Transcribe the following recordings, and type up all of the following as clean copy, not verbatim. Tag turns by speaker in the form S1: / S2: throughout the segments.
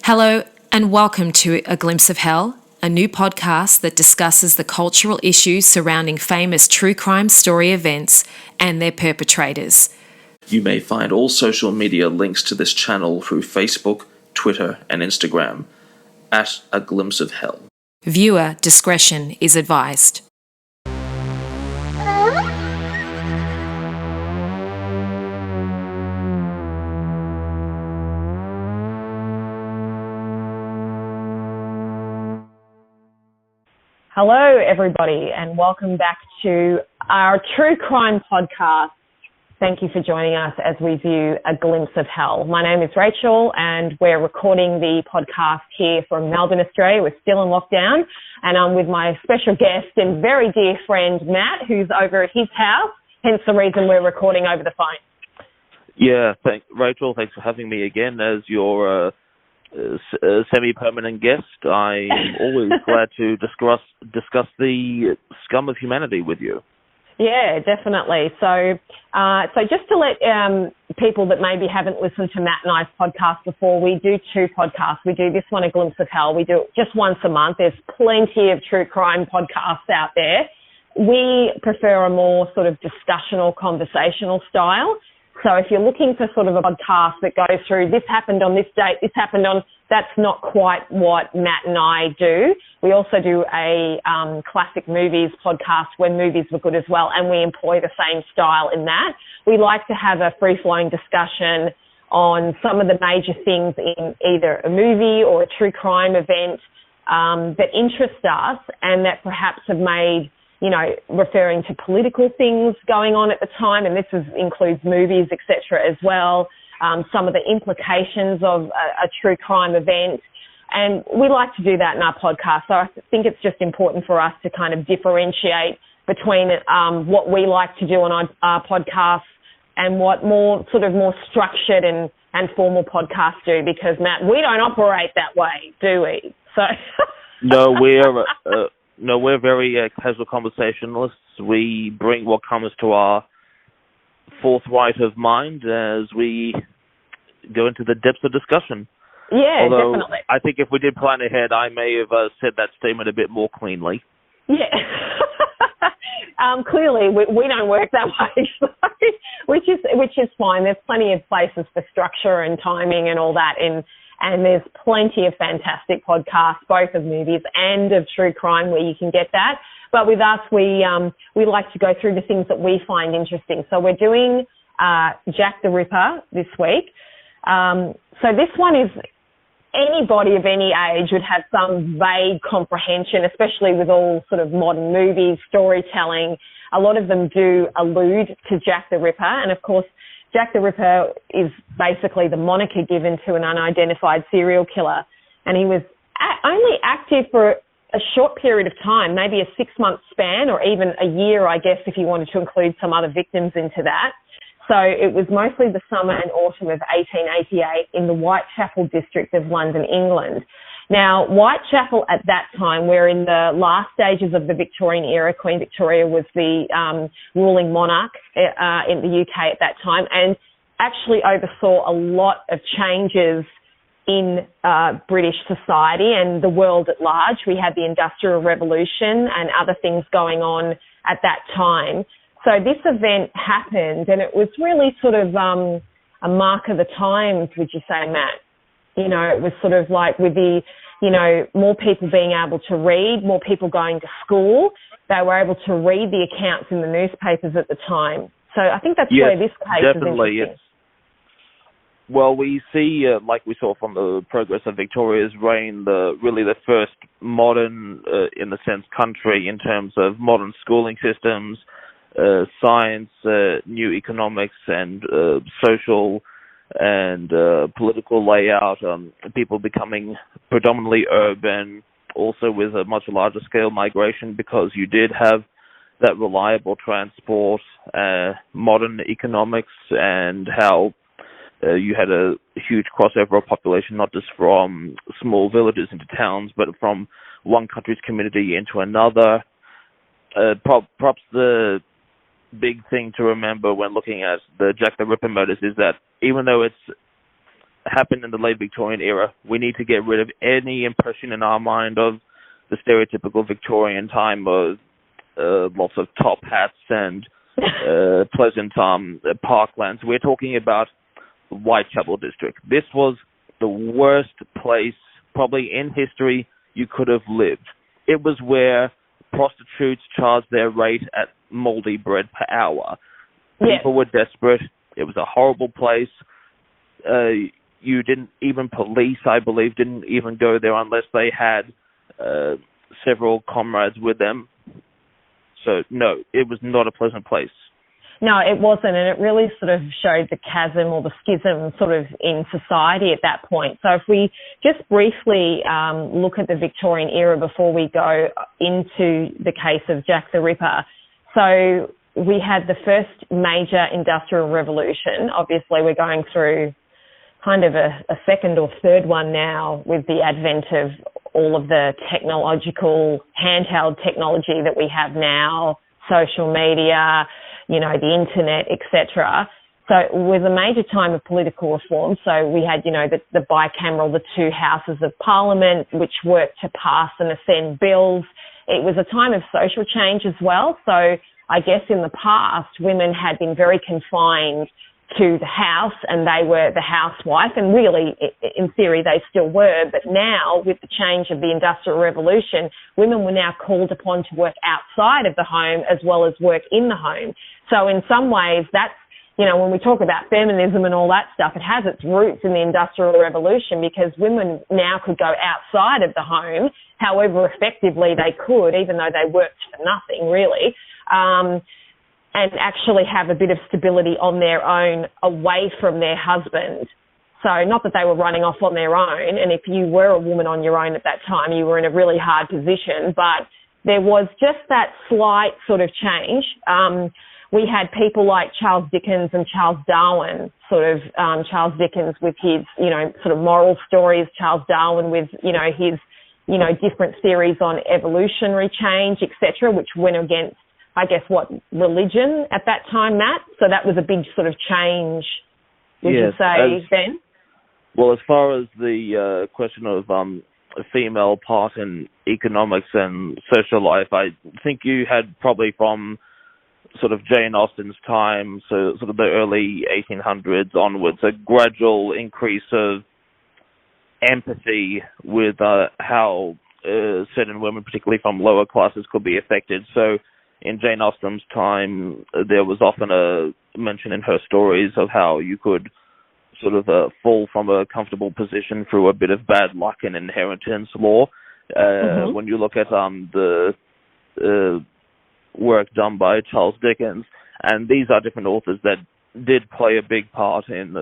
S1: Hello, and welcome to A Glimpse of Hell, a new podcast that discusses the cultural issues surrounding famous true crime story events and their perpetrators.
S2: You may find all social media links to this channel through Facebook, Twitter, and Instagram at A Glimpse of Hell.
S1: Viewer discretion is advised.
S3: Hello, everybody, and welcome back to our True Crime podcast. Thank you for joining us as we view A Glimpse of Hell. My name is Rachel, and we're recording the podcast here from Melbourne, Australia. We're still in lockdown, and I'm with my special guest and very dear friend, Matt, who's over at his house, hence the reason we're recording over the phone.
S4: Yeah, Rachel, thanks for having me again as your semi-permanent guest. I'm always glad to discuss the scum of humanity with you.
S3: Yeah, definitely. So just to let people that maybe haven't listened to Matt and I's podcast before, we do two podcasts. We do this one, A Glimpse of Hell. We do it just once a month. There's plenty of true crime podcasts out there. We prefer a more sort of discussional, conversational style. So if you're looking for sort of a podcast that goes through, this happened on this date, this happened on, that's not quite what Matt and I do. We also do a classic movies podcast when movies were good as well, and we employ the same style in that. We like to have a free-flowing discussion on some of the major things in either a movie or a true crime event that interest us and that perhaps have made, referring to political things going on at the time, and this includes movies, etc. as well, some of the implications of a true crime event. And we like to do that in our podcast. So I think it's just important for us to kind of differentiate between what we like to do on our podcasts and what more structured and formal podcasts do, because, Matt, we don't operate that way, do we? So
S4: No, we're very casual conversationalists. We bring what comes to our forthright of mind as we go into the depths of discussion.
S3: Yeah,
S4: although,
S3: definitely.
S4: I think if we did plan ahead, I may have said that statement a bit more cleanly.
S3: Yeah. Clearly, we don't work that way, so, which is fine. There's plenty of places for structure and timing and all that, and there's plenty of fantastic podcasts, both of movies and of true crime, where you can get that. But with us, we like to go through the things that we find interesting. So we're doing Jack the Ripper this week. So this one is, anybody of any age would have some vague comprehension, especially with all sort of modern movies, storytelling. A lot of them do allude to Jack the Ripper. And of course, Jack the Ripper is basically the moniker given to an unidentified serial killer. And he was only active for a short period of time, maybe a 6-month span, or even a year, I guess, if you wanted to include some other victims into that. So it was mostly the summer and autumn of 1888 in the Whitechapel district of London, England. Now, Whitechapel at that time, we're in the last stages of the Victorian era. Queen Victoria was the ruling monarch in the UK at that time, and actually oversaw a lot of changes in British society and the world at large. We had the Industrial Revolution and other things going on at that time. So this event happened, and it was really sort of a mark of the times, would you say, Matt? It was sort of like with the, more people being able to read, more people going to school, they were able to read the accounts in the newspapers at the time. So I think that's where this case
S4: definitely
S3: is interesting.
S4: Well, we see, like we saw from the progress of Victoria's reign, really the first modern, in a sense, country in terms of modern schooling systems, science, new economics, and social and political layout, people becoming predominantly urban, also with a much larger scale migration, because you did have that reliable transport, modern economics, and how you had a huge crossover of population, not just from small villages into towns, but from one country's community into another. Perhaps the big thing to remember when looking at the Jack the Ripper murders is that even though it's happened in the late Victorian era. We need to get rid of any impression in our mind of the stereotypical Victorian time of lots of top hats and pleasant parklands. We're talking about Whitechapel district. This was the worst place probably in history you could have lived. It was where prostitutes charged their rate at mouldy bread per hour. People were desperate. It was a horrible place. You didn't even police, I believe, didn't even go there unless they had several comrades with them. So, no, it was not a pleasant place.
S3: No, it wasn't, and it really sort of showed the chasm or the schism sort of in society at that point. So if we just briefly look at the Victorian era before we go into the case of Jack the Ripper. So we had the first major industrial revolution. Obviously, we're going through kind of a second or third one now with the advent of all of the technological, handheld technology that we have now, social media, you know, the internet, etc. So it was a major time of political reform. So we had, you know, the bicameral, the two houses of parliament, which worked to pass and ascend bills. It was a time of social change as well. So I guess in the past, women had been very confined to the house and they were the housewife, and really, in theory, they still were. But now, with the change of the Industrial Revolution, women were now called upon to work outside of the home as well as work in the home. So in some ways, that's, you know, when we talk about feminism and all that stuff, it has its roots in the Industrial Revolution, because women now could go outside of the home, however effectively they could, even though they worked for nothing, really. And actually have a bit of stability on their own away from their husband. So not that they were running off on their own, and if you were a woman on your own at that time, you were in a really hard position, but there was just that slight sort of change. We had people like Charles Dickens and Charles Darwin, Charles Dickens with his, you know, sort of moral stories, Charles Darwin with, you know, his, you know, different theories on evolutionary change, etc., which went against, I guess, what, religion at that time, Matt? So that was a big sort of change, would you say, Ben?
S4: Well, as far as the question of a female part in economics and social life, I think you had probably from sort of Jane Austen's time, so sort of the early 1800s onwards, a gradual increase of empathy with how certain women, particularly from lower classes, could be affected. So in Jane Austen's time, there was often a mention in her stories of how you could sort of fall from a comfortable position through a bit of bad luck and inheritance law. When you look at the work done by Charles Dickens, and these are different authors that did play a big part in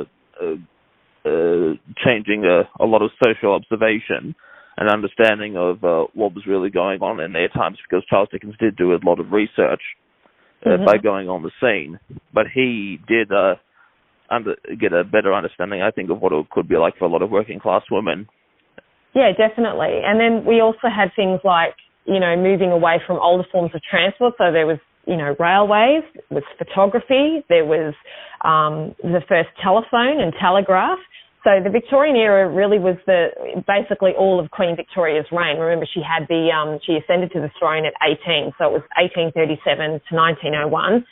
S4: changing a lot of social observation and understanding of what was really going on in their times, because Charles Dickens did do a lot of research by going on the scene. But he did get a better understanding, I think, of what it could be like for a lot of working class women.
S3: Yeah, definitely. And then we also had things like, you know, moving away from older forms of transport. So there was, you know, railways, there was photography, there was the first telephone and telegraph. So the Victorian era really was basically all of Queen Victoria's reign. Remember, she had she ascended to the throne at 18, so it was 1837 to 1901.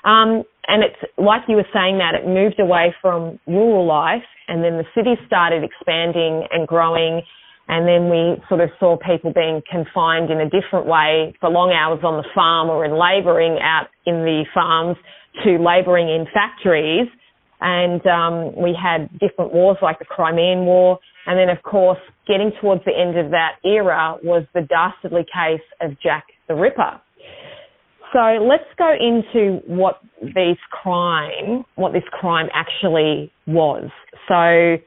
S3: And it's like you were saying, that it moved away from rural life, and then the cities started expanding and growing, and then we sort of saw people being confined in a different way for long hours on the farm or in labouring out in the farms to labouring in factories. And we had different wars like the Crimean War. And then, of course, getting towards the end of that era was the dastardly case of Jack the Ripper. So let's go into what this crime actually was. So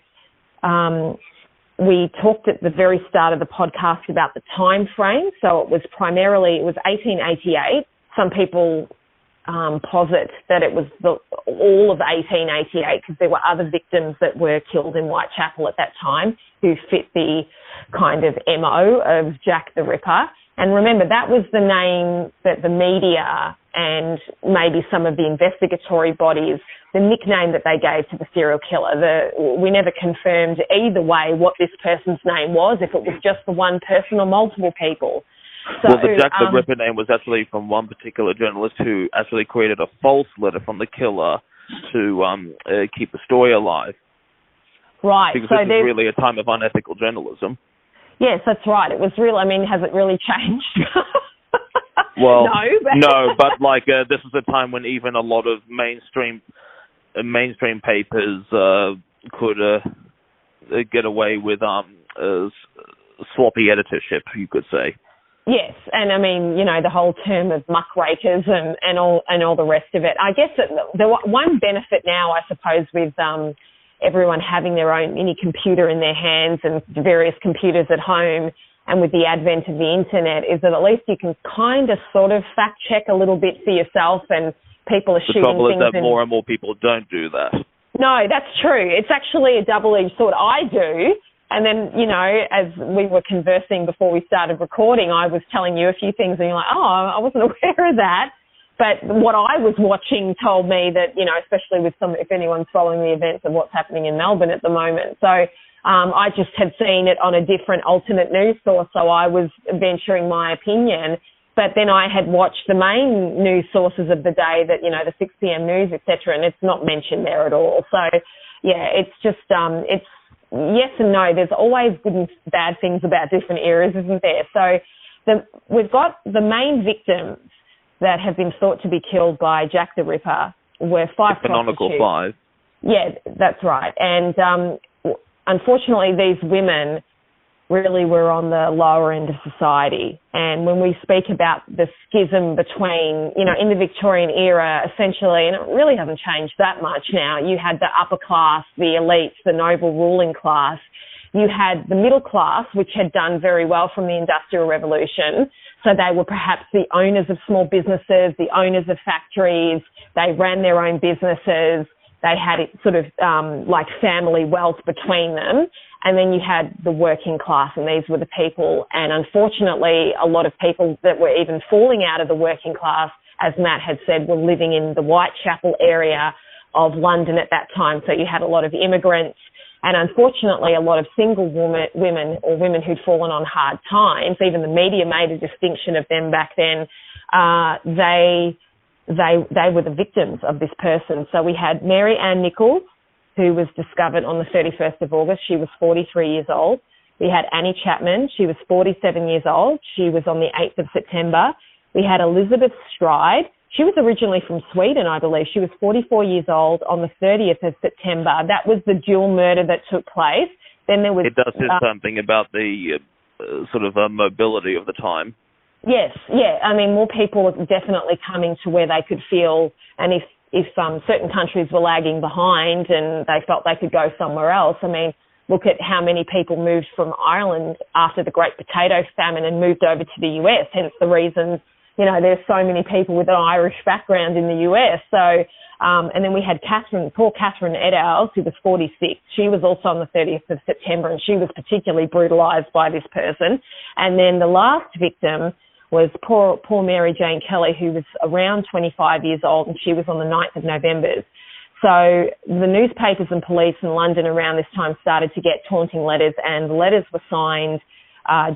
S3: we talked at the very start of the podcast about the time frame. So it was 1888. Some people posit that it was all of 1888, because there were other victims that were killed in Whitechapel at that time who fit the kind of MO of Jack the Ripper. And remember, that was the name that the media and maybe some of the investigatory bodies nickname that they gave to the serial killer. We never confirmed either way what this person's name was, if it was just the one person or multiple people. So,
S4: well, the Jack the Ripper name was actually from one particular journalist who actually created a false letter from the killer to keep the story alive.
S3: Right.
S4: Because
S3: so
S4: this is really a time of unethical journalism.
S3: Yes, that's right. It was real. I mean, has it really changed?
S4: Well,
S3: no,
S4: but like this is a time when even a lot of mainstream papers could get away with sloppy editorship, you could say.
S3: Yes, and I mean, you know, the whole term of muckrakers and all the rest of it. I guess that the one benefit now, I suppose, with everyone having their own mini computer in their hands and various computers at home, and with the advent of the internet, is that at least you can kind of sort of fact check a little bit for yourself, and people are shooting things.
S4: The trouble is that more and more people don't do that.
S3: No, that's true. It's actually a double-edged sword. I do. And then, you know, as we were conversing before we started recording, I was telling you a few things and you're like, oh, I wasn't aware of that. But what I was watching told me that, you know, especially with if anyone's following the events of what's happening in Melbourne at the moment. So I just had seen it on a different alternate news source, so I was venturing my opinion. But then I had watched the main news sources of the day, that, you know, the 6 p.m. news, etc., and it's not mentioned there at all. So, yeah, it's just, it's yes and no. There's always good and bad things about different eras, isn't there? So we've got the main victims that have been thought to be killed by Jack the Ripper were 5
S4: canonical
S3: prostitutes.
S4: 5.
S3: Yeah, that's right. And unfortunately, these women really were on the lower end of society. And when we speak about the schism between, you know, in the Victorian era, essentially, and it really hasn't changed that much now, you had the upper class, the elites, the noble ruling class. You had the middle class, which had done very well from the Industrial Revolution. So they were perhaps the owners of small businesses, the owners of factories. They ran their own businesses. They had it sort of like family wealth between them. And then you had the working class, and these were the people. And unfortunately, a lot of people that were even falling out of the working class, as Matt had said, were living in the Whitechapel area of London at that time. So you had a lot of immigrants. And unfortunately, a lot of single women or women who'd fallen on hard times, even the media made a distinction of them back then, they were the victims of this person. So we had Mary Ann Nichols, who was discovered on the 31st of August. She was 43 years old. We had Annie Chapman. She was 47 years old. She was on the 8th of September. We had Elizabeth Stride. She was originally from Sweden, I believe. She was 44 years old on the 30th of September. That was the dual murder that took place. Then there was... It does say
S4: something about the sort of mobility of the time.
S3: Yes, yeah. I mean, more people were definitely coming to where they could feel, and if certain countries were lagging behind and they felt they could go somewhere else, I mean, look at how many people moved from Ireland after the Great Potato Famine and moved over to the US, hence the reason, you know, there's so many people with an Irish background in the US. So, and then we had poor Catherine Eddowes, who was 46. She was also on the 30th of September, and she was particularly brutalised by this person. And then the last victim was poor Mary Jane Kelly, who was around 25 years old, and she was on the 9th of November. So the newspapers and police in London around this time started to get taunting letters, and the letters were signed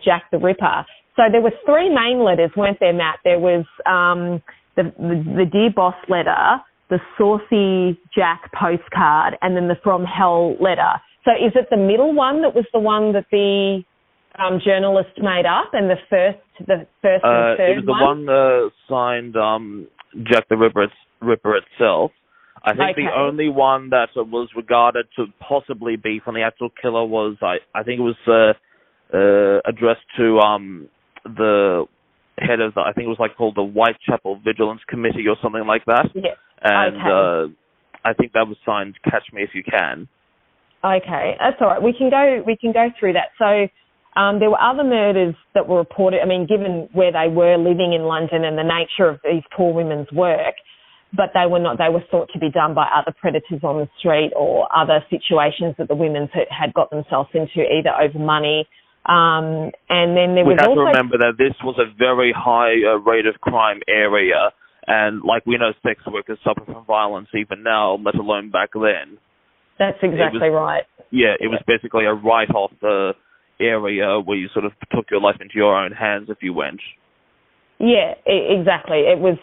S3: Jack the Ripper. So there were 3 main letters, weren't there, Matt? There was the Dear Boss letter, the Saucy Jack postcard, and then the From Hell letter. So is it the middle one that was the one that the journalist made up, and the first and third one?
S4: It was the one signed Jack the Ripper itself. I think the only one that was regarded to possibly be from the actual killer was, I think it was addressed to the head of I think it was like called the Whitechapel Vigilance Committee or something like that.
S3: Yes.
S4: And I think that was signed Catch Me If You Can.
S3: Okay, that's all right. We can go through that. So there were other murders that were reported. I mean, given where they were living in London and the nature of these poor women's work, but they were not. They were thought to be done by other predators on the street or other situations that the women had got themselves into, either over money. And then there was also...
S4: We have to remember that this was a very high rate of crime area, And like we know sex workers suffer from violence even now, let alone back then.
S3: That's exactly right.
S4: Yeah, it was basically a write-off area where you sort of took your life into your own hands if you went.
S3: Yeah, exactly. It was,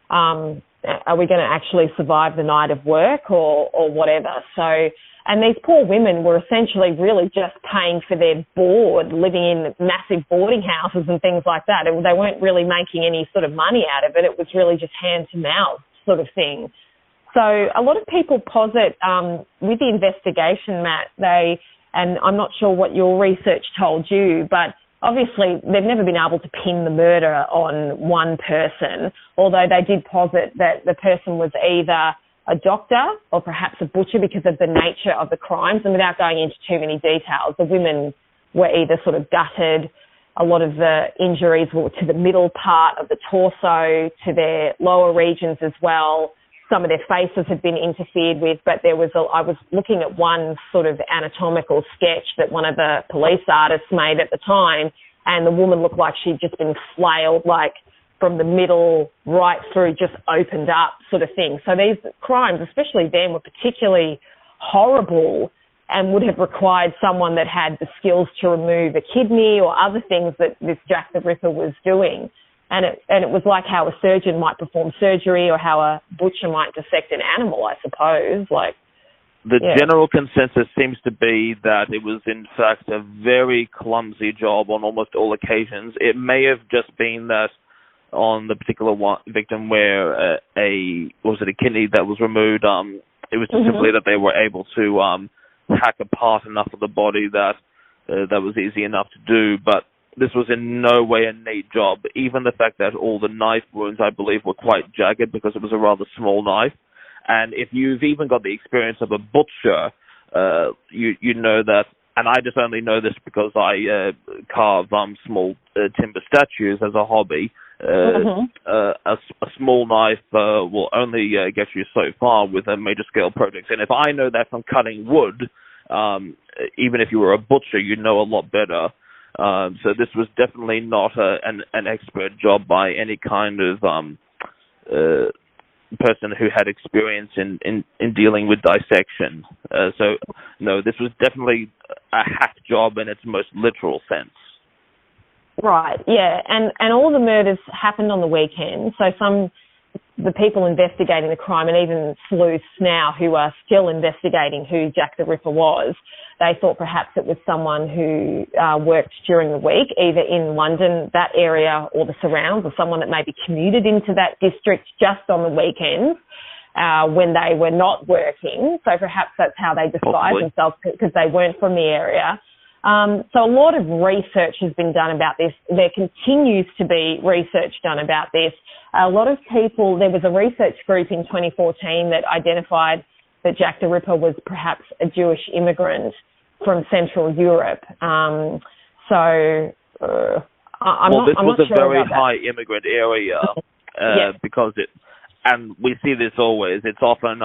S3: are we going to actually survive the night of work or whatever? So, and these poor women were essentially really just paying for their board, living in massive boarding houses and things like that. They weren't really making any sort of money out of it. It was really just hand to mouth sort of thing. So a lot of people posit with the investigation, Matt, and I'm not sure what your research told you, but obviously they've never been able to pin the murder on one person, although they did posit that the person was either a doctor or perhaps a butcher because of the nature of the crimes. And without going into too many details, the women were either sort of gutted. A lot of the injuries were to the middle part of the torso, to their lower regions as well. Some of their faces had been interfered with, but I was looking at one sort of anatomical sketch that one of the police artists made at the time, and the woman looked like she'd just been flailed, like from the middle right through, just opened up sort of thing. So these crimes, especially then, were particularly horrible and would have required someone that had the skills to remove a kidney or other things that this Jack the Ripper was doing. And it was like how a surgeon might perform surgery or how a butcher might dissect an animal, I suppose.
S4: The general consensus seems to be that it was, in fact, a very clumsy job on almost all occasions. It may have just been that on the particular victim where a kidney that was removed, it was just simply that they were able to hack apart enough of the body that was easy enough to do. But this was in no way a neat job. Even the fact that all the knife wounds, I believe, were quite jagged because it was a rather small knife. And if you've even got the experience of a butcher, you know that, and I just only know this because I carve small timber statues as a hobby. A small knife will only get you so far with a major scale project. And if I know that from cutting wood, even if you were a butcher, you'd know a lot better. So this was definitely not an expert job by any kind of person who had experience in dealing with dissection. So, no, this was definitely a hack job in its most literal sense.
S3: Right, yeah, and all the murders happened on the weekend, so the people investigating the crime, and even sleuths now who are still investigating who Jack the Ripper was, they thought perhaps it was someone who worked during the week, either in London, that area, or the surrounds, or someone that maybe commuted into that district just on the weekends when they were not working. So perhaps that's how they disguised themselves, because they weren't from the area. So a lot of research has been done about this. There continues to be research done about this. A lot of people, there was a research group in 2014 that identified that Jack the Ripper was perhaps a Jewish immigrant from Central Europe. I'm
S4: this was
S3: not
S4: a
S3: sure
S4: very
S3: about
S4: high immigrant area because and we see this always. It's often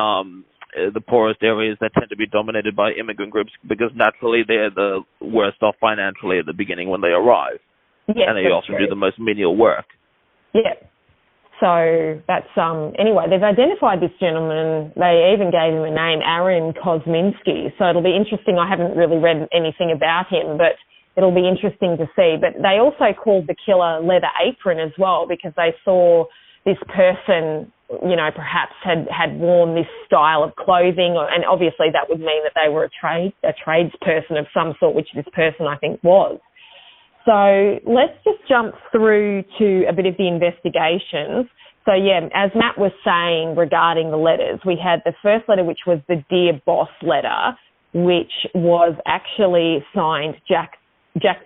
S4: the poorest areas that tend to be dominated by immigrant groups because naturally they're the worst off financially at the beginning when they arrive.
S3: Yes,
S4: and they often do the most menial work.
S3: Yeah. So that's, anyway, they've identified this gentleman. They even gave him a name, Aaron Kosminski. So it'll be interesting. I haven't really read anything about him, but it'll be interesting to see. But they also called the killer Leather Apron as well because they saw this person, you know, perhaps had worn this style of clothing, and obviously that would mean that they were a tradesperson of some sort, which this person I think was. So let's just jump through to a bit of the investigations. So yeah, as Matt was saying regarding the letters, we had the first letter, which was the Dear Boss letter, which was actually signed Jack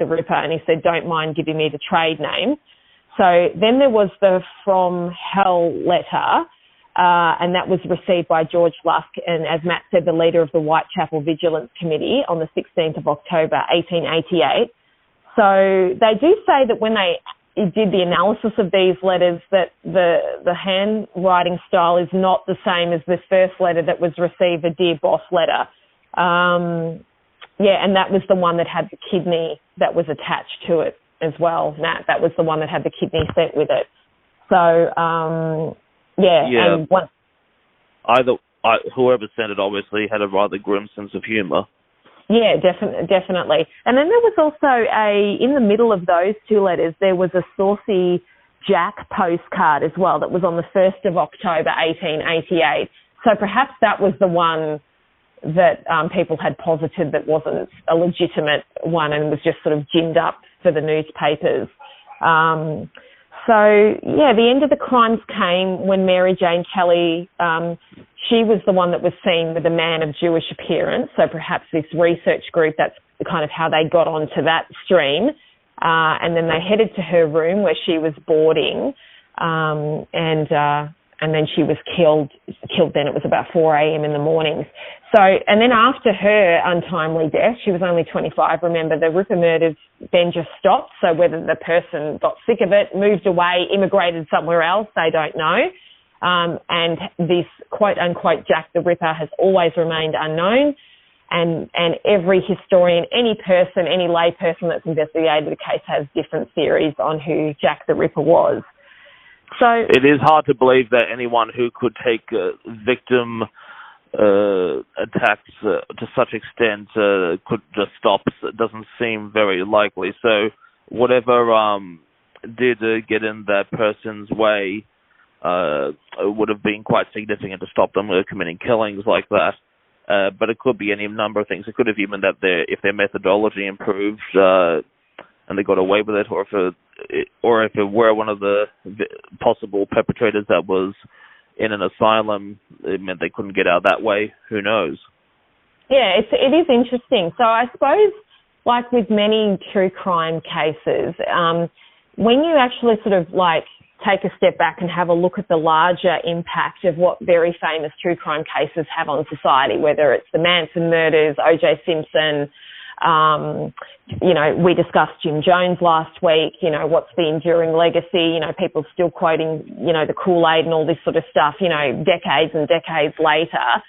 S3: the Ripper, and he said, "Don't mind giving me the trade name." So then there was the From Hell letter, and that was received by George Lusk, and as Matt said, the leader of the Whitechapel Vigilance Committee on the 16th of October, 1888. So they do say that when they did the analysis of these letters that the handwriting style is not the same as this first letter that was received, a Dear Boss letter. And that was the one that had the kidney that was attached to it as well, Nat. That was the one that had the kidney sent with it. So, and once...
S4: Whoever sent it obviously had a rather grim sense of humour.
S3: Yeah, definitely. And then there was also in the middle of those two letters, there was a saucy Jack postcard as well that was on the 1st of October, 1888. So perhaps that was the one that people had posited that wasn't a legitimate one and was just sort of ginned up for the newspapers. The end of the crimes came when Mary Jane Kelly, she was the one that was seen with a man of Jewish appearance. So perhaps this research group, that's kind of how they got onto that stream. And then they headed to her room where she was boarding, and then she was killed then. It was about 4 a.m. in the mornings. So, and then after her untimely death, she was only 25, remember, the Ripper murders then just stopped. So whether the person got sick of it, moved away, immigrated somewhere else, they don't know. And this quote-unquote Jack the Ripper has always remained unknown. And every historian, any person, any lay person that's investigated the case has different theories on who Jack the Ripper was. So
S4: it is hard to believe that anyone who could take victim attacks to such extent could just stop. It doesn't seem very likely. So whatever did get in that person's way would have been quite significant to stop them committing killings like that. But it could be any number of things. It could have even that if their methodology improved and they got away with it, or if it were one of the possible perpetrators that was in an asylum, it meant they couldn't get out that way. Who knows?
S3: Yeah, it is interesting. So I suppose, like with many true crime cases, when you actually sort of like take a step back and have a look at the larger impact of what very famous true crime cases have on society, whether it's the Manson murders, O.J. Simpson, we discussed Jim Jones last week, what's the enduring legacy, people still quoting, the Kool-Aid and all this sort of stuff, decades and decades later,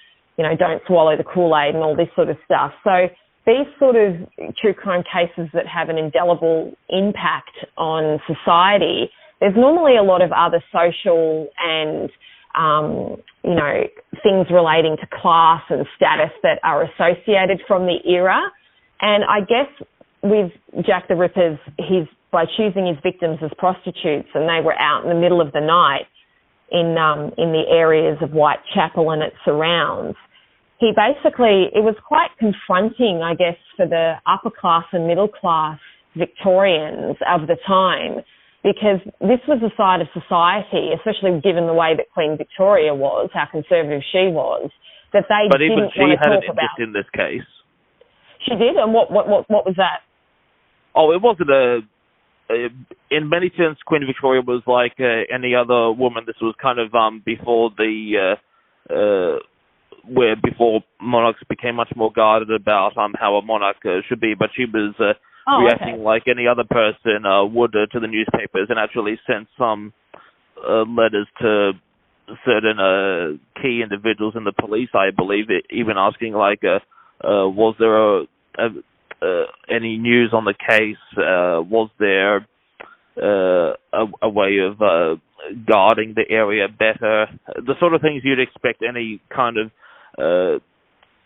S3: don't swallow the Kool-Aid and all this sort of stuff. So these sort of true crime cases that have an indelible impact on society, there's normally a lot of other social and, things relating to class and status that are associated from the era. And I guess with Jack the Ripper's, by choosing his victims as prostitutes, and they were out in the middle of the night in the areas of Whitechapel and its surrounds, it was quite confronting, I guess, for the upper class and middle class Victorians of the time, because this was a side of society, especially given the way that Queen Victoria was, how conservative she was, that they didn't want to talk about. But even she had an interest in this case. She did? And what was that?
S4: Oh, it wasn't in many sense, Queen Victoria was like any other woman. This was kind of before before monarchs became much more guarded about how a monarch should be. But she was reacting like any other person would to the newspapers, and actually sent some letters to certain key individuals in the police, I believe, even asking was there any news on the case? Was there a way of guarding the area better? The sort of things you'd expect any kind of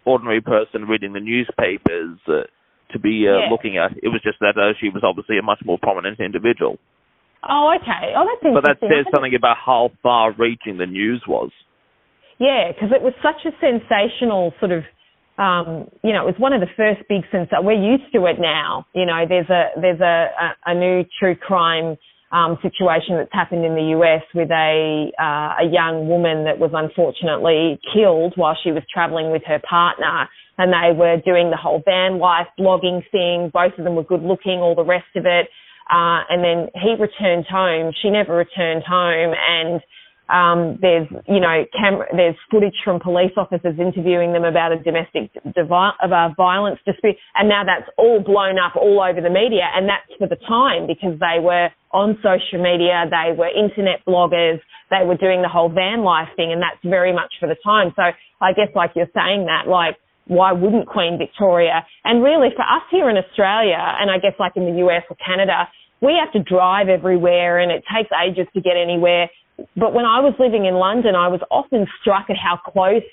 S4: ordinary person reading the newspapers to be looking at. It was just that she was obviously a much more prominent individual.
S3: Oh, okay. Oh, that's interesting.
S4: But that says something about how far-reaching the news was.
S3: Yeah, because it was such a sensational sort of, it was one of the first big we're used to it now. There's a new true crime situation that's happened in the US with a young woman that was unfortunately killed while she was travelling with her partner, and they were doing the whole van life blogging thing. Both of them were good looking, all the rest of it. And then he returned home. She never returned home, and there's footage from police officers interviewing them about a domestic violence dispute, and now that's all blown up all over the media, and that's for the time because they were on social media, they were internet bloggers, they were doing the whole van life thing, and that's very much for the time. So I guess like you're saying that, why wouldn't Queen Victoria? And really for us here in Australia, and I guess like in the US or Canada, we have to drive everywhere and it takes ages to get anywhere. But when I was living in London, I was often struck at how close,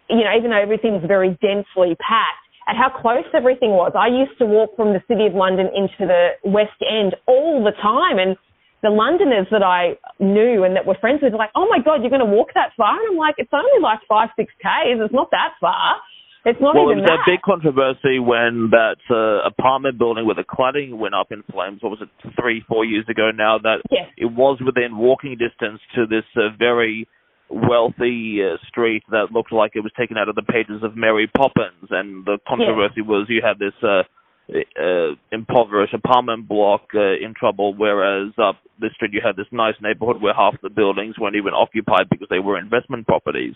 S3: even though everything's very densely packed, at how close everything was. I used to walk from the City of London into the West End all the time, and the Londoners that I knew and that were friends with were like, oh my God, you're going to walk that far? And I'm like, it's only like 5-6 Ks. It's not that far. It's not even that.
S4: Well, it was a big controversy when that apartment building where the cladding went up in flames, what was it, 3-4 years ago now, that
S3: yes.
S4: It was within walking distance to this very wealthy street that looked like it was taken out of the pages of Mary Poppins, and the controversy was you had this impoverished apartment block in trouble, whereas up the street you had this nice neighborhood where half the buildings weren't even occupied because they were investment properties.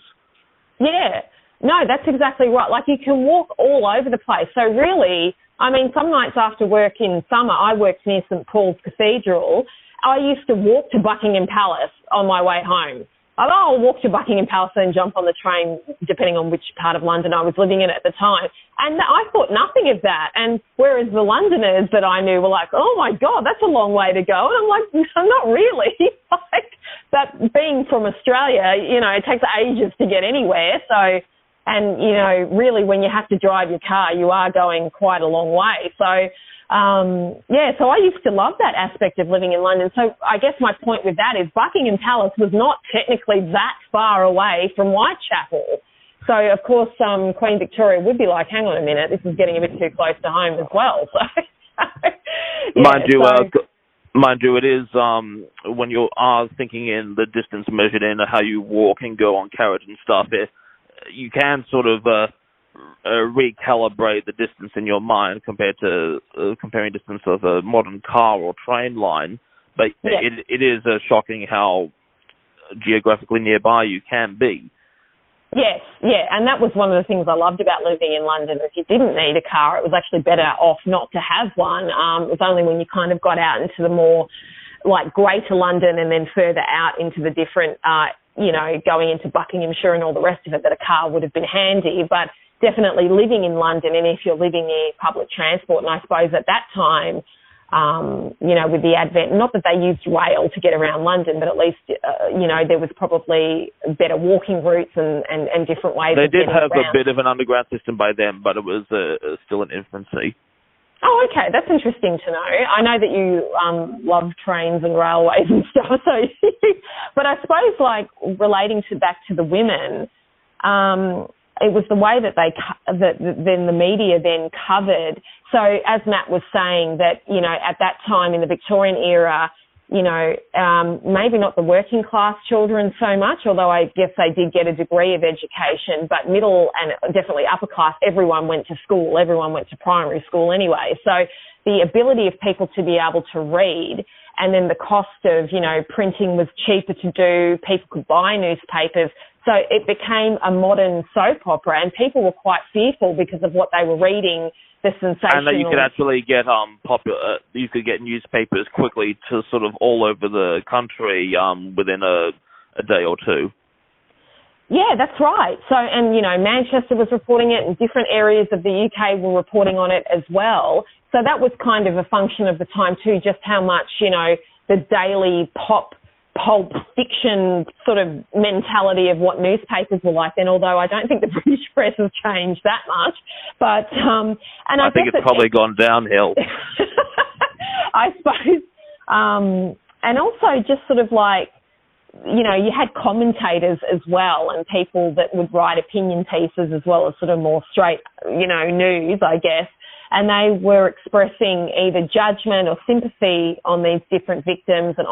S3: Yeah. No, that's exactly right. Like, you can walk all over the place. So really, I mean, some nights after work in summer, I worked near St Paul's Cathedral. I used to walk to Buckingham Palace on my way home. I'll walk to Buckingham Palace and jump on the train, depending on which part of London I was living in at the time. And I thought nothing of that. And whereas the Londoners that I knew were like, oh my God, that's a long way to go. And I'm like, no, not really. Like, that being from Australia, it takes ages to get anywhere. So, and, really when you have to drive your car, you are going quite a long way. So, so I used to love that aspect of living in London. So I guess my point with that is Buckingham Palace was not technically that far away from Whitechapel. So, of course, Queen Victoria would be like, hang on a minute, this is getting a bit too close to home as well. So,
S4: Mind you, it is when you are thinking in the distance measured in how you walk and go on carriage and stuff, you can sort of recalibrate the distance in your mind compared to comparing distance of a modern car or train line. But it is shocking how geographically nearby you can be.
S3: Yes, and that was one of the things I loved about living in London. If you didn't need a car, it was actually better off not to have one. It was only when you kind of got out into the more like Greater London and then further out into the different, going into Buckinghamshire and all the rest of it, that a car would have been handy. But definitely living in London, and if you're living near public transport, and I suppose at that time, with the advent, not that they used rail to get around London, but at least, there was probably better walking routes and different ways
S4: they
S3: of getting around.
S4: They did have a bit of an underground system by then, but it was still in infancy.
S3: Oh, okay. That's interesting to know. I know that you love trains and railways and stuff. So, but I suppose, like, relating back to the women, it was the way that then the media then covered. So as Matt was saying, that, at that time in the Victorian era, maybe not the working class children so much, although I guess they did get a degree of education, but middle and definitely upper class, everyone went to school, everyone went to primary school anyway. So the ability of people to be able to read, and then the cost of, printing was cheaper to do, people could buy newspapers. So it became a modern soap opera, and people were quite fearful because of what they were reading, the sensational.
S4: And that you could actually get you could get newspapers quickly to sort of all over the country within a day or two.
S3: Yeah, that's right. So, and, Manchester was reporting it, and different areas of the UK were reporting on it as well. So that was kind of a function of the time too, just how much, the daily pulp fiction sort of mentality of what newspapers were like then, although I don't think the British press has changed that much. But and I
S4: think it's probably gone downhill.
S3: I suppose. And also just sort of like, you had commentators as well, and people that would write opinion pieces as well as sort of more straight, news, I guess. And they were expressing either judgment or sympathy on these different victims. And,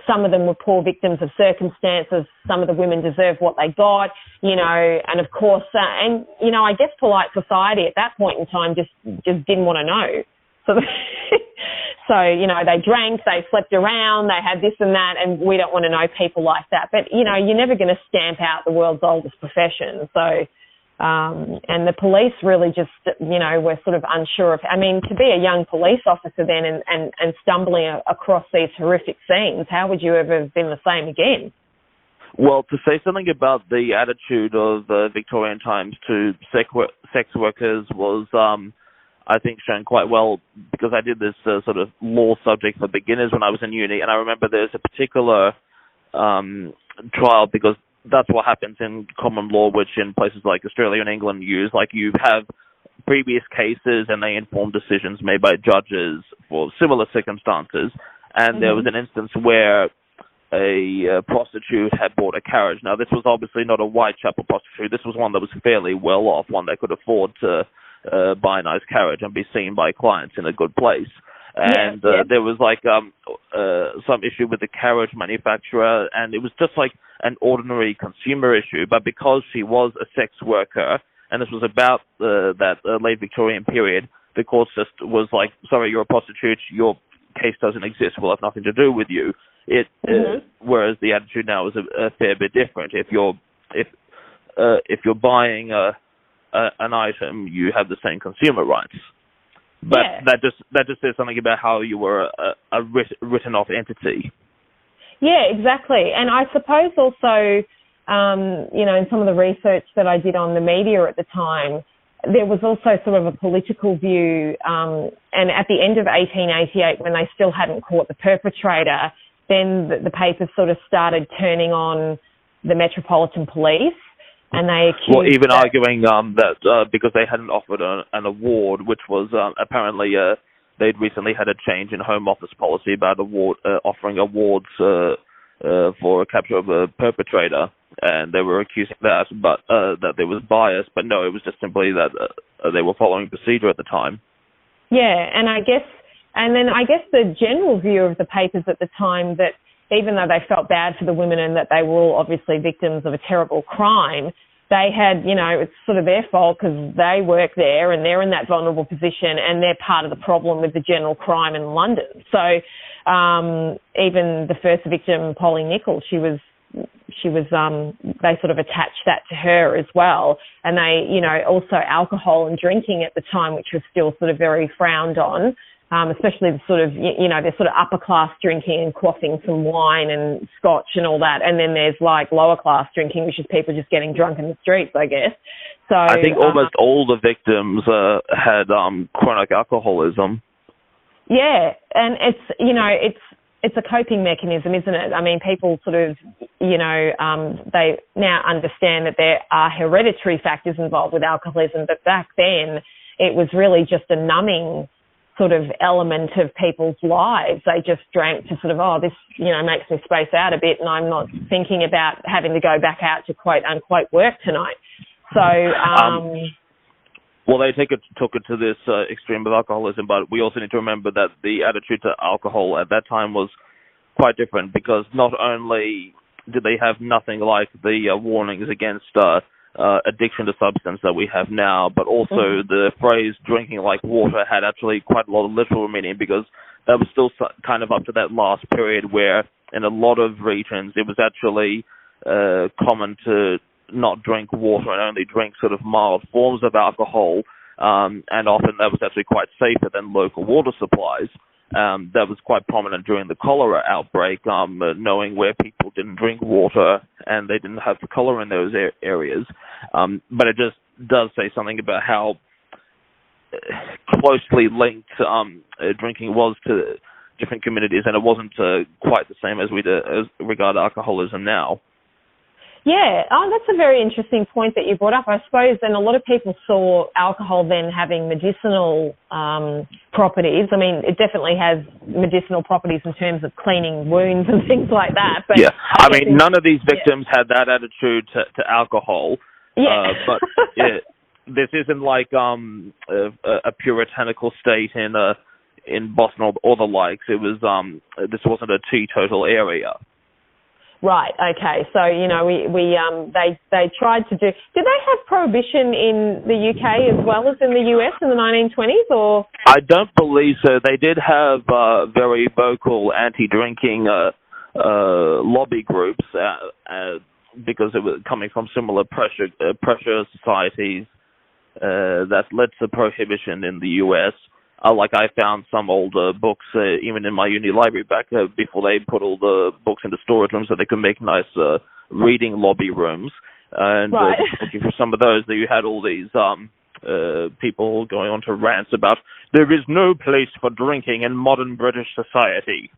S3: some of them were poor victims of circumstances. Some of the women deserved what they got, and of course, I guess polite society at that point in time just didn't want to know. So, they drank, they slept around, they had this and that, and we don't want to know people like that. But, you're never going to stamp out the world's oldest profession. So, and the police really just, were sort of unsure of, to be a young police officer then and stumbling across these horrific scenes, how would you ever have been the same again?
S4: Well, to say something about the attitude of the Victorian times to sex workers was I think, shown quite well, because I did this sort of law subject for beginners when I was in uni, and I remember there's a particular trial, because that's what happens in common law, which in places like Australia and England use. Like, you have previous cases and they inform decisions made by judges for similar circumstances. And there was an instance where a prostitute had bought a carriage. Now, this was obviously not a Whitechapel prostitute. This was one that was fairly well off, one that could afford to buy a nice carriage and be seen by clients in a good place. And there was like some issue with the carriage manufacturer, and it was just like an ordinary consumer issue. But because she was a sex worker, and this was about that late Victorian period, the court just was like, sorry, you're a prostitute, your case doesn't exist, we'll have nothing to do with you. Whereas the attitude now is a fair bit different. If you're buying an item, you have the same consumer rights. But that just says something about how you were a written off entity.
S3: Yeah, exactly. And I suppose also, in some of the research that I did on the media at the time, there was also sort of a political view. And at the end of 1888, when they still hadn't caught the perpetrator, then the papers sort of started turning on the Metropolitan Police. And they accused
S4: arguing that because they hadn't offered an award, which was apparently they'd recently had a change in Home Office policy about offering awards for capture of a perpetrator, and they were accusing that, but that there was bias. But no, it was just simply that they were following procedure at the time. Yeah,
S3: and I guess the general view of the papers at the time, that even though they felt bad for the women and that they were all obviously victims of a terrible crime, they had, it's sort of their fault because they work there and they're in that vulnerable position and they're part of the problem with the general crime in London. So even the first victim, Polly Nichols, they sort of attached that to her as well. And they, also alcohol and drinking at the time, which was still sort of very frowned on. Especially the sort of, there's sort of upper class drinking and quaffing some wine and scotch and all that. And then there's like lower class drinking, which is people just getting drunk in the streets, I guess. So
S4: I think almost all the victims had chronic alcoholism.
S3: Yeah. And it's a coping mechanism, isn't it? I mean, people sort of, they now understand that there are hereditary factors involved with alcoholism. But back then it was really just a numbing sort of element of people's lives. They just drank to sort of, this, makes me space out a bit and I'm not thinking about having to go back out to quote unquote work tonight. So,
S4: well, they took it to this extreme of alcoholism, but we also need to remember that the attitude to alcohol at that time was quite different, because not only did they have nothing like the warnings against addiction to substance that we have now, but also the phrase drinking like water had actually quite a lot of literal meaning, because that was still kind of up to that last period where in a lot of regions it was actually common to not drink water and only drink sort of mild forms of alcohol, and often that was actually quite safer than local water supplies. That was quite prominent during the cholera outbreak, knowing where people didn't drink water and they didn't have the cholera in those areas. But it just does say something about how closely linked drinking was to different communities, and it wasn't quite the same as regard alcoholism now.
S3: Yeah, that's a very interesting point that you brought up. I suppose then a lot of people saw alcohol then having medicinal properties. I mean, it definitely has medicinal properties in terms of cleaning wounds and things like that. But
S4: yeah, I mean, none of these victims had that attitude to alcohol.
S3: Yeah.
S4: But this isn't like a puritanical state in Boston or the likes. It was this wasn't a teetotal area.
S3: Right. Okay. So they tried to do. Did they have prohibition in the UK as well as in the US in the 1920s? Or
S4: I don't believe so. They did have very vocal anti-drinking lobby groups because it was coming from similar pressure societies that led to prohibition in the US. Like I found some old books, even in my uni library back before they put all the books into storage rooms so they could make nice reading lobby rooms. And
S3: right.
S4: looking for some of those, that you had all these people going on to rants about there is no place for drinking in modern British society.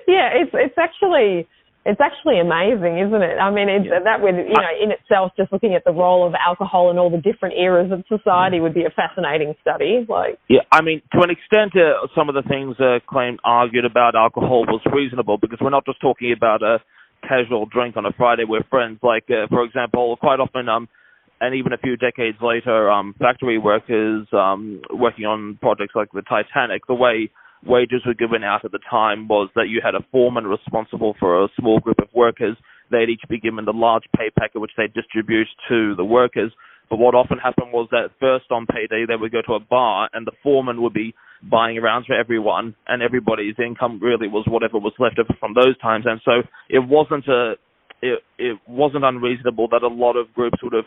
S3: Yeah, it's actually amazing, isn't it? I mean, that would, in itself, just looking at the role of alcohol in all the different eras of society would be a fascinating study.
S4: I mean, to an extent, some of the things argued about alcohol was reasonable, because we're not just talking about a casual drink on a Friday with friends. For example, quite often, and even a few decades later, factory workers working on projects like the Titanic, the way wages were given out at the time was that you had a foreman responsible for a small group of workers. They'd each be given the large pay packet which they'd distribute to the workers. But what often happened was that first on payday they would go to a bar and the foreman would be buying around for everyone, and everybody's income really was whatever was left over from those times. And so it wasn't unreasonable that a lot of groups would have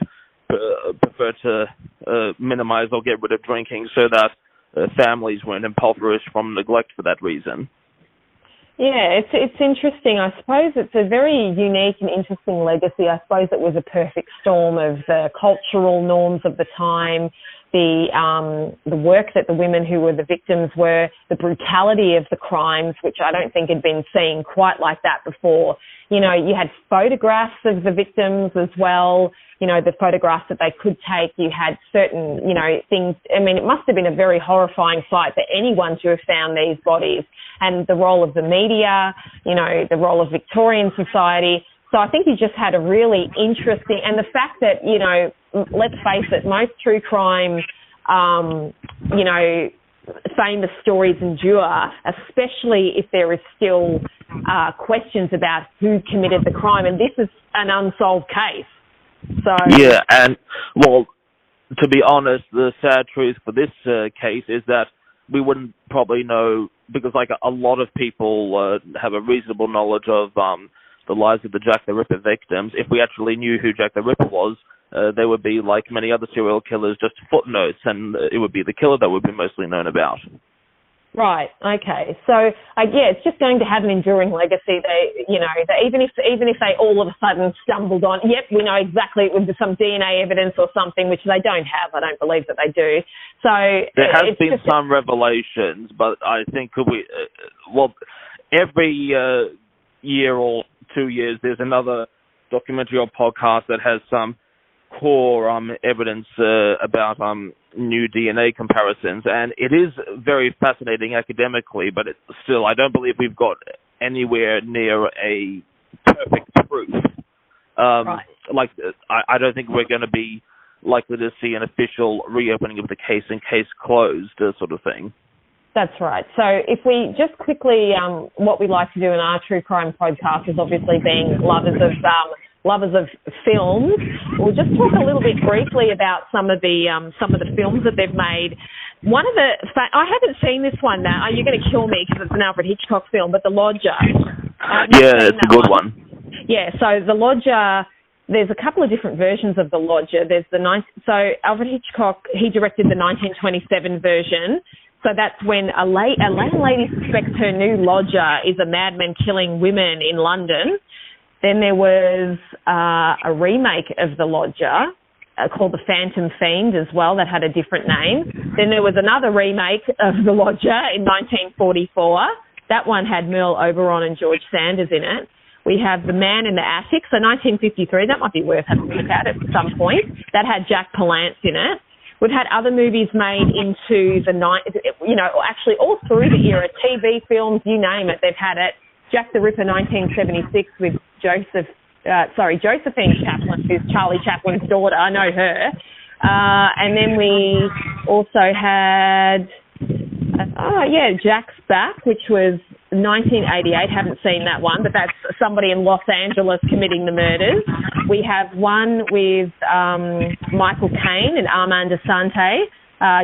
S4: preferred to minimize or get rid of drinking so that families weren't impoverished from neglect for that reason.
S3: Yeah, it's interesting. I suppose it's a very unique and interesting legacy. I suppose it was a perfect storm of the cultural norms of the time, the work that the women who were the victims were, the brutality of the crimes, which I don't think had been seen quite like that before. You had photographs of the victims as well, the photographs that they could take. You had certain, things. I mean, it must have been a very horrifying sight for anyone to have found these bodies, and the role of the media, the role of Victorian society. So I think you just had a really interesting, and the fact that, let's face it, most true crime, famous stories endure, especially if there is still questions about who committed the crime, and this is an unsolved case. So
S4: yeah, and well, to be honest, the sad truth for this case is that we wouldn't probably know, because a lot of people have a reasonable knowledge of the lives of the Jack the Ripper victims. If we actually knew who Jack the Ripper was, they would be, like many other serial killers, just footnotes, and it would be the killer that would be mostly known about.
S3: Right. Okay. So, it's just going to have an enduring legacy. They even if they all of a sudden stumbled on, we know exactly it would be some DNA evidence or something, which they don't have. I don't believe that they do. So
S4: there has been some revelations, but I think every year or 2 years, there's another documentary or podcast that has some core evidence about new DNA comparisons, and it is very fascinating academically, but still, I don't believe we've got anywhere near a perfect proof.
S3: Right.
S4: I don't think we're going to be likely to see an official reopening of the case and case closed sort of thing.
S3: That's right. So if we just quickly, what we like to do in our true crime podcast is obviously being lovers of films. We'll just talk a little bit briefly about some of the films that they've made. One of I haven't seen this one now. You're going to kill me because it's an Alfred Hitchcock film, but The Lodger.
S4: Yeah, it's a good one.
S3: Yeah, so The Lodger, there's a couple of different versions of The Lodger. There's so Alfred Hitchcock, he directed the 1927 version. So that's when a landlady suspects her new lodger is a madman killing women in London. Then there was a remake of The Lodger called The Phantom Fiend as well, that had a different name. Then there was another remake of The Lodger in 1944. That one had Merle Oberon and George Sanders in it. We have The Man in the Attic, so 1953, that might be worth having a look at some point. That had Jack Palance in it. We've had other movies made into the actually all through the era, TV, films, you name it, they've had it. Jack the Ripper, 1976, with Josephine Chaplin, who's Charlie Chaplin's daughter. I know her. And then we also had, Jack's Back, which was 1988. Haven't seen that one, but that's somebody in Los Angeles committing the murders. We have one with Michael Caine and Armand Assante,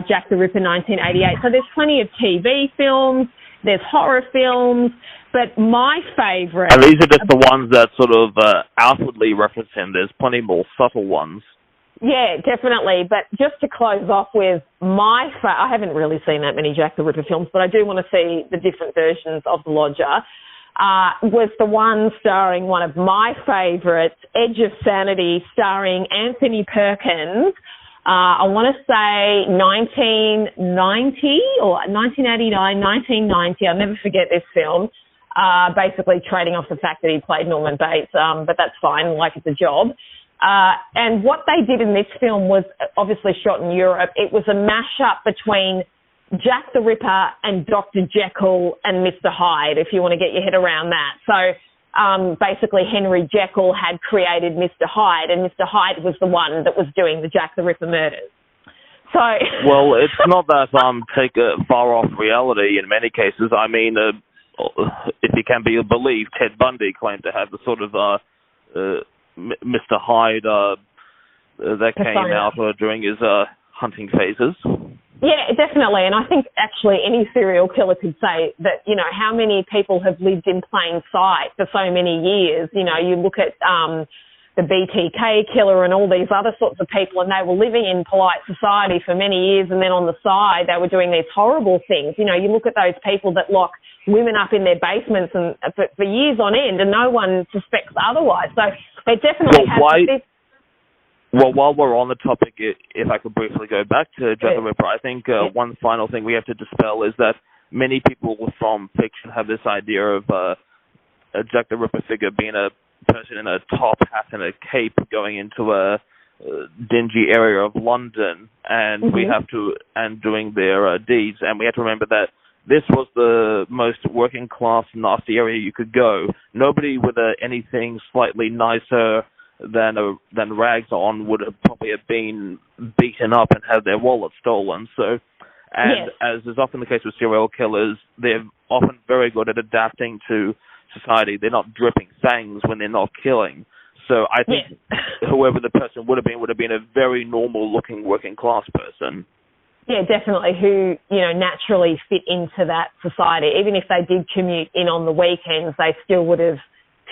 S3: Jack the Ripper, 1988. So there's plenty of TV films, there's horror films, but my favourite...
S4: And these are just the ones that sort of outwardly reference him. There's plenty more subtle ones.
S3: Yeah, definitely. But just to close off with I haven't really seen that many Jack the Ripper films, but I do want to see the different versions of The Lodger. was the one starring one of my favourites, Edge of Sanity, starring Anthony Perkins. I want to say 1990 or 1989, 1990. I'll never forget this film. Basically trading off the fact that he played Norman Bates, but that's fine, like it's a job. And what they did in this film was obviously shot in Europe. It was a mash-up between Jack the Ripper and Dr. Jekyll and Mr. Hyde, if you want to get your head around that. So basically Henry Jekyll had created Mr. Hyde, and Mr. Hyde was the one that was doing the Jack the Ripper murders. So
S4: well, it's not that take a far off reality in many cases. I mean, if it can be believed, Ted Bundy claimed to have the sort of Mr. Hyde that came out during his hunting phases.
S3: Yeah, definitely. And I think actually any serial killer could say that, you know, how many people have lived in plain sight for so many years. You know, you look at the BTK killer and all these other sorts of people, and they were living in polite society for many years, and then on the side they were doing these horrible things. You know, you look at those people that lock women up in their basements and for years on end, and no one suspects otherwise. So they definitely have this.
S4: Well, while we're on the topic, if I could briefly go back to Jack the Ripper, I think one final thing we have to dispel is that many people from fiction have this idea of a Jack the Ripper figure being a person in a top hat and a cape going into a dingy area of London, and doing their deeds. And we have to remember that this was the most working class, nasty area you could go. Nobody with anything slightly nicer than rags on would have probably have been beaten up and had their wallet stolen. So, and as is often the case with serial killers, they're often very good at adapting to society. They're not dripping fangs when they're not killing. So I think whoever the person would have been a very normal-looking working-class person.
S3: Yeah, definitely, who, you know, naturally fit into that society. Even if they did commute in on the weekends, they still would have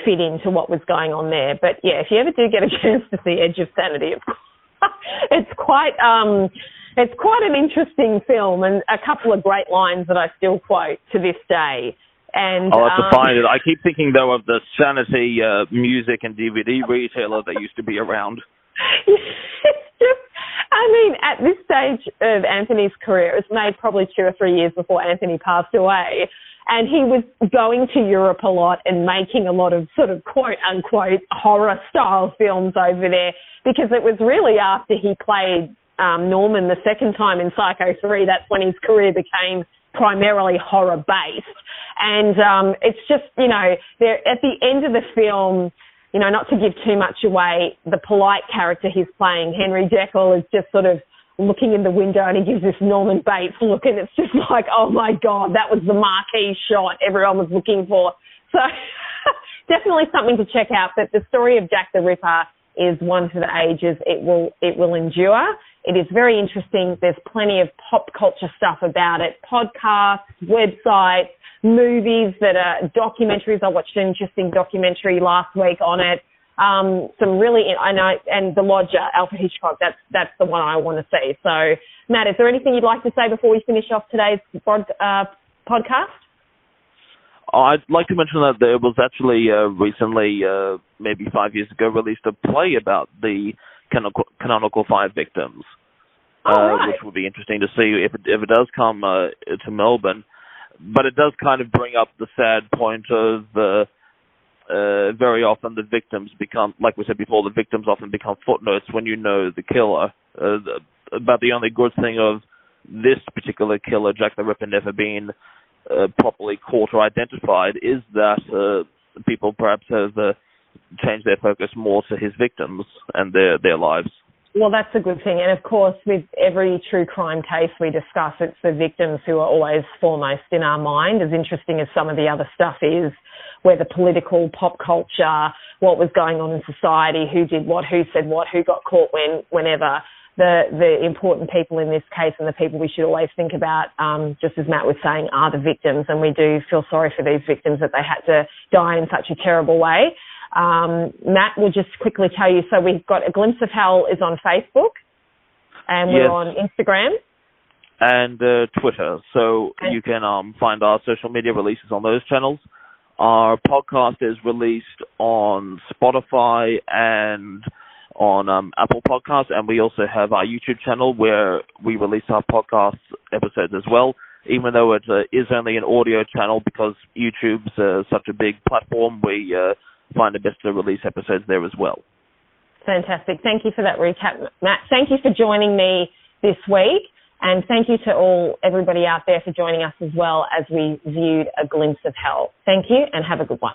S3: fit into what was going on there. But yeah, if you ever do get a chance to see Edge of Sanity, it's quite an interesting film, and a couple of great lines that I still quote to this day. And
S4: I'll have to find it. I keep thinking though of the Sanity music and DVD retailer that used to be around.
S3: It's just, I mean, at this stage of Anthony's career, it was made probably 2 or 3 years before Anthony passed away. And he was going to Europe a lot and making a lot of sort of quote-unquote horror-style films over there, because it was really after he played Norman the second time in Psycho 3, that's when his career became primarily horror-based. And it's just, you know, at the end of the film, you know, not to give too much away, the polite character he's playing, Henry Jekyll, is just sort of looking in the window, and he gives this Norman Bates look, and it's just like, oh my God, that was the marquee shot everyone was looking for. So definitely something to check out. But the story of Jack the Ripper is one for the ages. It will endure. It is very interesting. There's plenty of pop culture stuff about it, podcasts, websites, movies that are documentaries. I watched an interesting documentary last week on it. Some really, I know, and The Lodger, Alfred Hitchcock, that's the one I want to see. So, Matt, is there anything you'd like to say before we finish off today's podcast?
S4: I'd like to mention that there was actually recently, maybe 5 years ago, released a play about the canonical 5 victims, which would be interesting to see if it does come to Melbourne. But it does kind of bring up the sad point of very often the victims become, like we said before, the victims often become footnotes when you know the killer. But the only good thing of this particular killer, Jack the Ripper, never being properly caught or identified is that people perhaps have changed their focus more to his victims and their lives.
S3: Well, that's a good thing. And of course, with every true crime case we discuss, it's the victims who are always foremost in our mind. As interesting as some of the other stuff is, where the political, pop culture, what was going on in society, who did what, who said what, who got caught whenever, the important people in this case and the people we should always think about, just as Matt was saying, are the victims. And we do feel sorry for these victims that they had to die in such a terrible way. Matt will just quickly tell you, so we've got A Glimpse of Hell is on Facebook, and we're on Instagram.
S4: And Twitter, so you can find our social media releases on those channels. Our podcast is released on Spotify and on Apple Podcasts, and we also have our YouTube channel where we release our podcast episodes as well, even though it is only an audio channel because YouTube's such a big platform. We find it best to release episodes there as well.
S3: Fantastic. Thank you for that recap, Matt. Thank you for joining me this week, and thank you to everybody out there for joining us as well as we viewed A Glimpse of Hell. Thank you, and have a good one.